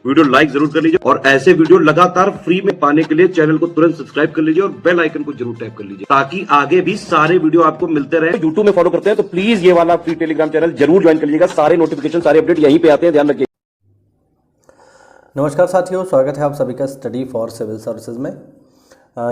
Video like जरूर कर लीजिए और ऐसे वीडियो लगातार फ्री में पाने के लिए चैनल को तुरंत सब्सक्राइब कर लीजिए और बेल आइकन को जरूर टैप कर लीजिए ताकि आगे भी सारे वीडियो आपको मिलते रहे। यूट्यूब में फॉलो करते हैं तो प्लीज ये वाला फ्री टेलीग्राम चैनल जरूर ज्वाइन कर लीजिएगा। सारे नोटिफिकेशन सारे अपडेट यहीं पे आते हैं, ध्यान रखिए। नमस्कार साथियों, स्वागत है आप सभी का स्टडी फॉर सिविल सर्विसेज में।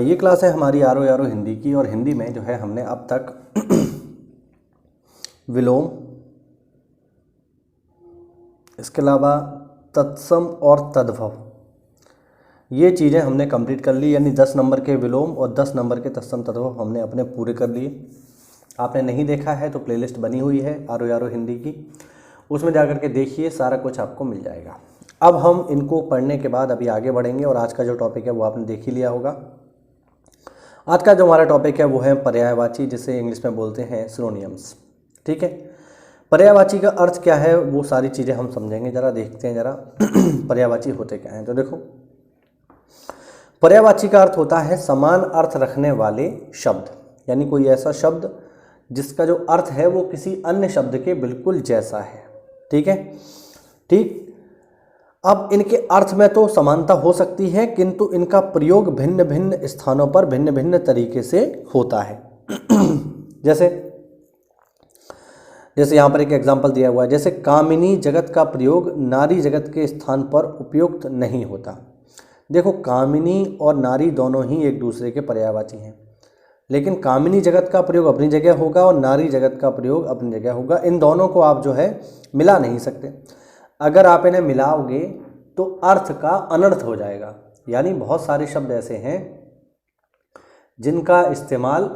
ये क्लास है हमारी आर हिंदी की और हिंदी में जो है हमने अब तक विलोम, इसके अलावा तत्सम और तद्भव, ये चीज़ें हमने कंप्लीट कर ली। यानी 10 नंबर के विलोम और 10 नंबर के तत्सम तद्भव हमने अपने पूरे कर लिए। आपने नहीं देखा है तो प्लेलिस्ट बनी हुई है आर हिंदी की, उसमें जाकर के देखिए, सारा कुछ आपको मिल जाएगा। अब हम इनको पढ़ने के बाद अभी आगे बढ़ेंगे और आज का जो टॉपिक है वो आपने देख ही लिया होगा। आज का जो हमारा टॉपिक है वो है पर्यायवाची, जिसे इंग्लिश में बोलते हैं सिनोनिम्स। ठीक है, पर्यायवाची का अर्थ क्या है वो सारी चीज़ें हम समझेंगे। ज़रा देखते हैं जरा पर्यायवाची होते क्या हैं। तो देखो, पर्यायवाची का अर्थ होता है समान अर्थ रखने वाले शब्द, यानी कोई ऐसा शब्द जिसका जो अर्थ है वो किसी अन्य शब्द के बिल्कुल जैसा है। ठीक है, ठीक। अब इनके अर्थ में तो समानता हो सकती है, किंतु इनका प्रयोग भिन्न भिन्न स्थानों पर भिन्न भिन्न तरीके से होता है। जैसे यहाँ पर एक एग्जाम्पल दिया हुआ है, जैसे कामिनी जगत का प्रयोग नारी जगत के स्थान पर उपयुक्त नहीं होता। देखो, कामिनी और नारी दोनों ही एक दूसरे के पर्यायवाची हैं, लेकिन कामिनी जगत का प्रयोग अपनी जगह होगा और नारी जगत का प्रयोग अपनी जगह होगा। इन दोनों को आप जो है मिला नहीं सकते। अगर आप इन्हें मिलाओगे तो अर्थ का अनर्थ हो जाएगा। यानी बहुत सारे शब्द ऐसे हैं जिनका इस्तेमाल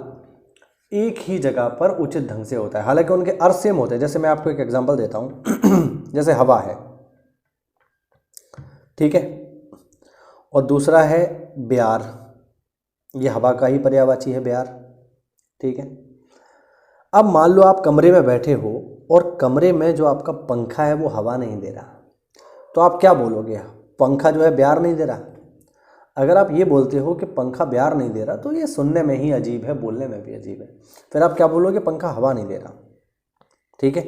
एक ही जगह पर उचित ढंग से होता है, हालांकि उनके अर्थ सेम होते हैं। जैसे मैं आपको एक एग्जांपल देता हूँ जैसे हवा है, ठीक है, और दूसरा है ब्यार, ये हवा का ही पर्यायवाची है ब्यार। ठीक है, अब मान लो आप कमरे में बैठे हो और कमरे में जो आपका पंखा है वो हवा नहीं दे रहा, तो आप क्या बोलोगे? पंखा जो है ब्यार नहीं दे रहा। अगर आप ये बोलते हो कि पंखा ब्यार नहीं दे रहा तो ये सुनने में ही अजीब है, बोलने में भी अजीब है। फिर आप क्या बोलोगे? पंखा हवा नहीं दे रहा। ठीक है,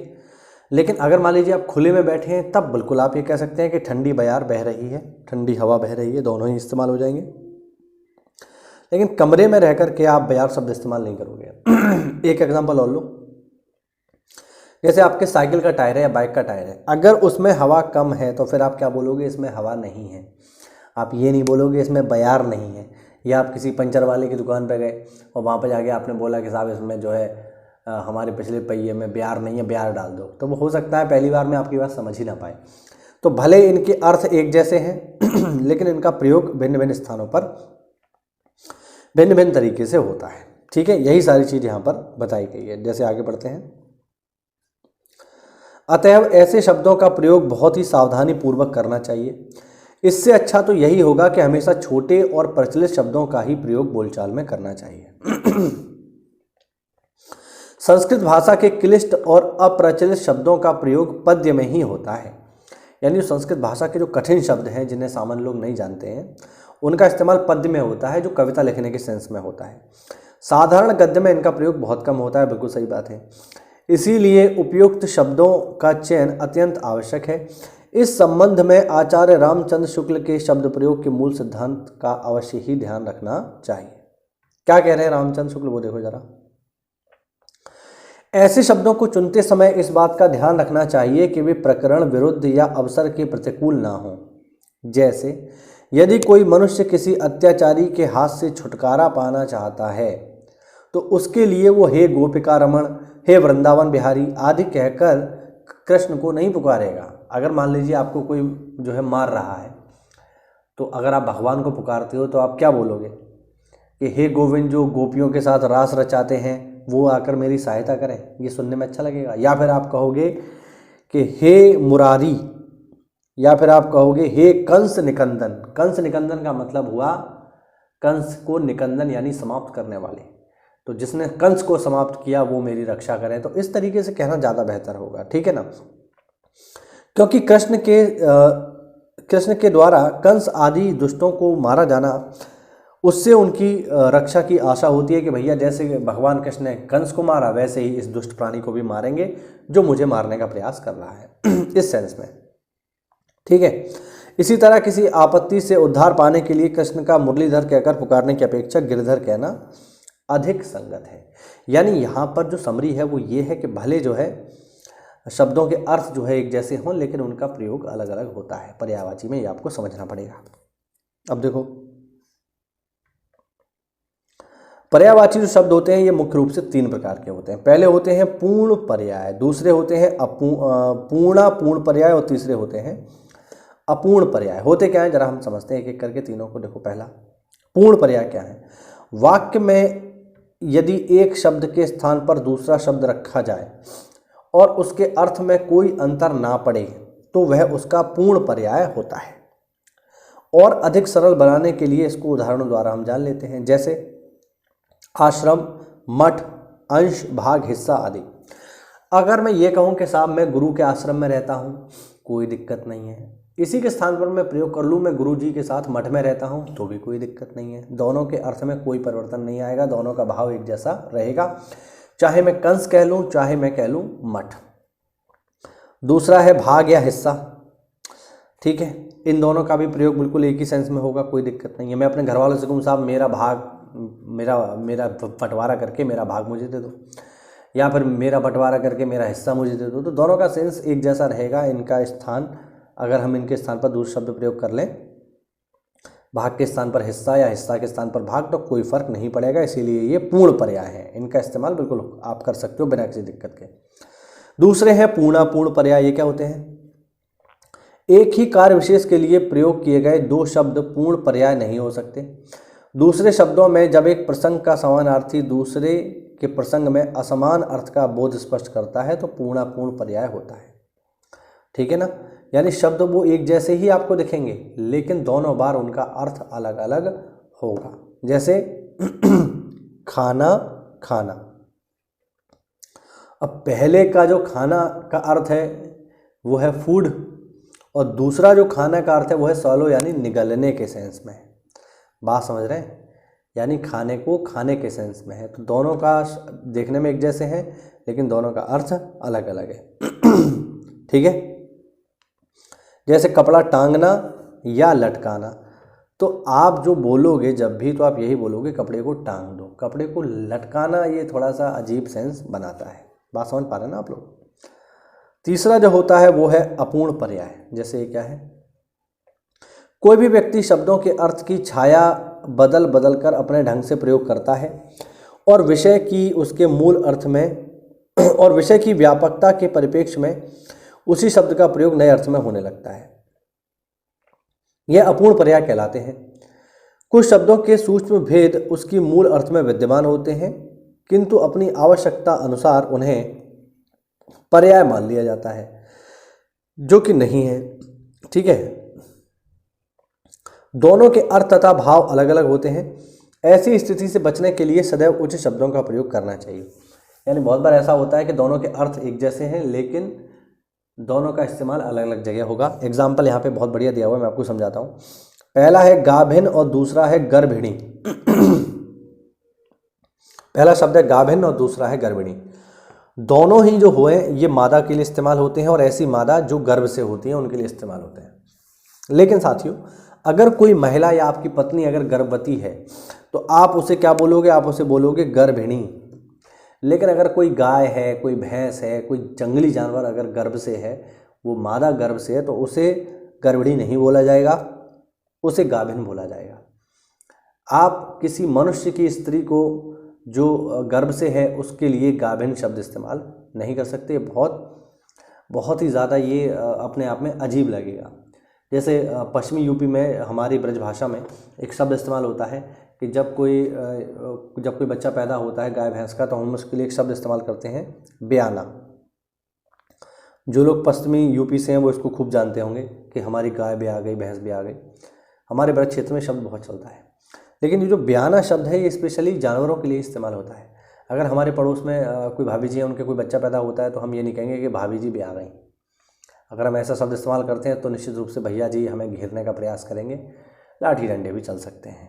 लेकिन अगर मान लीजिए आप खुले में बैठे हैं, तब बिल्कुल आप ये कह सकते हैं कि ठंडी बयार बह रही है, ठंडी हवा बह रही है, दोनों ही इस्तेमाल हो जाएंगे। लेकिन कमरे में रह कर के आप बयार शब्द इस्तेमाल नहीं करोगे। एक एग्जांपल और लो, जैसे आपके साइकिल का टायर है या बाइक का टायर है, अगर उसमें हवा कम है तो फिर आप क्या बोलोगे? इसमें हवा नहीं है। आप ये नहीं बोलोगे इसमें बयार नहीं है। या आप किसी पंचर वाले की दुकान पे गए और वहाँ पे जाके आपने बोला कि साहब इसमें जो है हमारे पिछले पहिए में ब्यार नहीं है, ब्यार डाल दो, तो वो हो सकता है पहली बार में आपकी बात समझ ही ना पाए। तो भले इनके अर्थ एक जैसे हैं लेकिन इनका प्रयोग भिन्न भिन्न स्थानों पर भिन्न भिन्न तरीके से होता है। ठीक है, यही सारी चीज़ यहाँ पर बताई गई है। जैसे आगे बढ़ते हैं, अतएव ऐसे शब्दों का प्रयोग बहुत ही सावधानी पूर्वक करना चाहिए। इससे अच्छा तो यही होगा कि हमेशा छोटे और प्रचलित शब्दों का ही प्रयोग बोलचाल में करना चाहिए। संस्कृत भाषा के क्लिष्ट और अप्रचलित शब्दों का प्रयोग पद्य में ही होता है। यानी संस्कृत भाषा के जो कठिन शब्द हैं जिन्हें सामान्य लोग नहीं जानते हैं, उनका इस्तेमाल पद्य में होता है, जो कविता लिखने के सेंस में होता है। साधारण गद्य में इनका प्रयोग बहुत कम होता है। बिल्कुल सही बात है। इसीलिए उपयुक्त शब्दों का चयन अत्यंत आवश्यक है। इस संबंध में आचार्य रामचंद्र शुक्ल के शब्द प्रयोग के मूल सिद्धांत का अवश्य ही ध्यान रखना चाहिए। क्या कह रहे हैं रामचंद्र शुक्ल, वो देखो जरा। ऐसे शब्दों को चुनते समय इस बात का ध्यान रखना चाहिए कि वे प्रकरण विरुद्ध या अवसर के प्रतिकूल ना हों। जैसे यदि कोई मनुष्य किसी अत्याचारी के हाथ से छुटकारा पाना चाहता है तो उसके लिए वो हे गोपिका रमण, हे वृंदावन बिहारी आदि कहकर कृष्ण को नहीं पुकारेगा। अगर मान लीजिए आपको कोई जो है मार रहा है, तो अगर आप भगवान को पुकारते हो तो आप क्या बोलोगे कि हे गोविंद, जो गोपियों के साथ रास रचाते हैं वो आकर मेरी सहायता करें। ये सुनने में अच्छा लगेगा। या फिर आप कहोगे कि हे मुरारी, या फिर आप कहोगे हे कंस निकंदन। कंस निकंदन का मतलब हुआ कंस को निकंदन यानी समाप्त करने वाले, तो जिसने कंस को समाप्त किया वो मेरी रक्षा करे। तो इस तरीके से कहना ज़्यादा बेहतर होगा। ठीक है ना, क्योंकि कृष्ण के द्वारा कंस आदि दुष्टों को मारा जाना, उससे उनकी रक्षा की आशा होती है कि भैया जैसे भगवान कृष्ण ने कंस को मारा वैसे ही इस दुष्ट प्राणी को भी मारेंगे जो मुझे मारने का प्रयास कर रहा है। इस सेंस में, ठीक है। इसी तरह किसी आपत्ति से उद्धार पाने के लिए कृष्ण का मुरलीधर कहकर पुकारने की अपेक्षा गिरधर कहना अधिक संगत है। यानी यहाँ पर जो समरी है वो ये है कि भले जो है शब्दों के अर्थ जो है एक जैसे हों, लेकिन उनका प्रयोग अलग अलग होता है पर्यायवाची में, ये आपको समझना पड़ेगा। अब देखो, पर्यायवाची जो शब्द होते हैं ये मुख्य रूप से 3 प्रकार के होते हैं। पहले होते हैं पूर्ण पर्याय, दूसरे होते हैं पूर्ण पर्याय और तीसरे होते हैं अपूर्ण पर्याय। होते क्या है जरा हम समझते हैं एक एक करके तीनों को। देखो, पहला पूर्ण पर्याय क्या है? वाक्य में यदि एक शब्द के स्थान पर दूसरा शब्द रखा जाए और उसके अर्थ में कोई अंतर ना पड़े तो वह उसका पूर्ण पर्याय होता है। और अधिक सरल बनाने के लिए इसको उदाहरणों द्वारा हम जान लेते हैं, जैसे आश्रम, मठ, अंश, भाग, हिस्सा आदि। अगर मैं ये कहूँ कि साहब मैं गुरु के आश्रम में रहता हूँ, कोई दिक्कत नहीं है। इसी के स्थान पर मैं प्रयोग कर लूँ मैं गुरु जी के साथ मठ में रहता हूँ, तो भी कोई दिक्कत नहीं है। दोनों के अर्थ में कोई परिवर्तन नहीं आएगा, दोनों का भाव एक जैसा रहेगा, चाहे मैं कंस कह लूँ चाहे मैं कह लूँ मठ। दूसरा है भाग या हिस्सा, ठीक है। इन दोनों का भी प्रयोग बिल्कुल एक ही सेंस में होगा, कोई दिक्कत नहीं है। मैं अपने घर वालों से कहूँ साहब मेरा भाग मेरा बंटवारा करके मेरा भाग मुझे दे दो, या फिर मेरा बंटवारा करके मेरा हिस्सा मुझे दे दो, तो दोनों का सेंस एक जैसा रहेगा। इनका स्थान अगर हम इनके स्थान पर दूसरा शब्द प्रयोग कर लें, भाग के स्थान पर हिस्सा या हिस्सा के स्थान पर भाग, तो कोई फर्क नहीं पड़ेगा। इसीलिए ये पूर्ण पर्याय है, इनका इस्तेमाल बिल्कुल आप कर सकते हो बिना किसी दिक्कत के। दूसरे हैं पूर्ण पर्याय। ये क्या होते हैं? एक ही कार्य विशेष के लिए प्रयोग किए गए 2 शब्द पूर्ण पर्याय नहीं हो सकते। दूसरे शब्दों में जब एक प्रसंग का समानार्थी दूसरे के प्रसंग में असमान अर्थ का बोध स्पष्ट करता है तो पूर्ण पर्याय होता है, ठीक है ना। यानी शब्द वो एक जैसे ही आपको दिखेंगे लेकिन दोनों बार उनका अर्थ अलग अलग होगा। जैसे खाना, खाना। अब पहले का जो खाना का अर्थ है वो है फूड, और दूसरा जो खाना का अर्थ है वो है सॉलो यानी निगलने के सेंस में। बात समझ रहे हैं? यानी खाने को खाने के सेंस में है। तो दोनों का देखने में एक जैसे हैं लेकिन दोनों का अर्थ अलग अलग है, ठीक है। जैसे कपड़ा टांगना या लटकाना, तो आप जो बोलोगे जब भी तो आप यही बोलोगे कपड़े को टांग दो। कपड़े को लटकाना ये थोड़ा सा अजीब सेंस बनाता है। बात समझ पा रहे हैं ना आप लोग? तीसरा जो होता है वो है अपूर्ण पर्याय। जैसे ये क्या है? कोई भी व्यक्ति शब्दों के अर्थ की छाया बदल बदल कर अपने ढंग से प्रयोग करता है और विषय की उसके मूल अर्थ में और विषय की व्यापकता के परिप्रेक्ष्य में उसी शब्द का प्रयोग नए अर्थ में होने लगता है। यह अपूर्ण पर्याय कहलाते हैं। कुछ शब्दों के सूक्ष्म भेद उसकी मूल अर्थ में विद्यमान होते हैं किंतु अपनी आवश्यकता अनुसार उन्हें पर्याय मान लिया जाता है, जो कि नहीं है, ठीक है। दोनों के अर्थ तथा भाव अलग अलग होते हैं। ऐसी स्थिति से बचने के लिए सदैव उचित शब्दों का प्रयोग करना चाहिए। यानी बहुत बार ऐसा होता है कि दोनों के अर्थ एक जैसे हैं लेकिन दोनों का इस्तेमाल अलग अलग जगह होगा। एग्जाम्पल यहाँ पे बहुत बढ़िया दिया हुआ है, मैं आपको समझाता हूँ। पहला है गाभिन और दूसरा है गर्भिणी। पहला शब्द है गाभिन और दूसरा है गर्भिणी। दोनों ही जो हुए ये मादा के लिए इस्तेमाल होते हैं और ऐसी मादा जो गर्भ से होती हैं उनके लिए इस्तेमाल होते हैं। लेकिन साथियों, अगर कोई महिला या आपकी पत्नी अगर गर्भवती है तो आप उसे क्या बोलोगे? आप उसे बोलोगे गर्भिणी। लेकिन अगर कोई गाय है, कोई भैंस है, कोई जंगली जानवर अगर गर्भ से है, वो मादा गर्भ से है, तो उसे गर्भिणी नहीं बोला जाएगा, उसे गाभिन बोला जाएगा। आप किसी मनुष्य की स्त्री को जो गर्भ से है उसके लिए गाभिन शब्द इस्तेमाल नहीं कर सकते। बहुत ही ज़्यादा ये अपने आप में अजीब लगेगा। जैसे पश्चिमी यूपी में हमारी ब्रजभाषा में एक शब्द इस्तेमाल होता है कि जब कोई बच्चा पैदा होता है गाय भैंस का, तो हम उसके लिए एक शब्द इस्तेमाल करते हैं ब्याना। जो लोग पश्चिमी यूपी से हैं वो इसको खूब जानते होंगे कि हमारी गाय भी आ गई, भैंस भी आ गई। हमारे ब्रज क्षेत्र में शब्द बहुत चलता है। लेकिन ये जो ब्याना शब्द है ये स्पेशली जानवरों के लिए इस्तेमाल होता है। अगर हमारे पड़ोस में कोई भाभी जी हैं, उनके कोई बच्चा पैदा होता है तो हम ये नहीं कहेंगे कि भाभी जी भी आ गई। अगर हम ऐसा शब्द इस्तेमाल करते हैं तो निश्चित रूप से भैया जी हमें घेरने का प्रयास करेंगे, लाठी डंडे भी चल सकते हैं।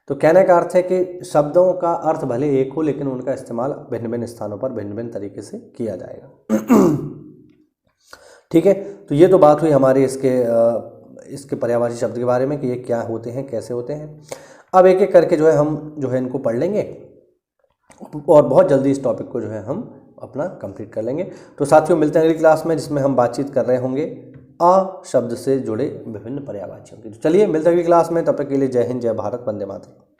तो कहने का अर्थ है कि शब्दों का अर्थ भले एक हो लेकिन उनका इस्तेमाल भिन्न भिन्न स्थानों पर भिन्न भिन्न तरीके से किया जाएगा। ठीक है, तो ये तो बात हुई हमारे इसके पर्यायवाची शब्द के बारे में कि ये क्या होते हैं, कैसे होते हैं। अब एक एक करके जो है हम जो है इनको पढ़ लेंगे और बहुत जल्दी इस टॉपिक को जो है हम अपना कंप्लीट कर लेंगे। तो साथियों मिलते हैं अगली क्लास में, जिसमें हम बातचीत कर रहे होंगे आ शब्द से जुड़े विभिन्न पर्यायवाचियों की। तो चलिए मिलते हैं अगली क्लास में, तब तक के लिए जय हिंद, जय भारत, वंदे मातरम।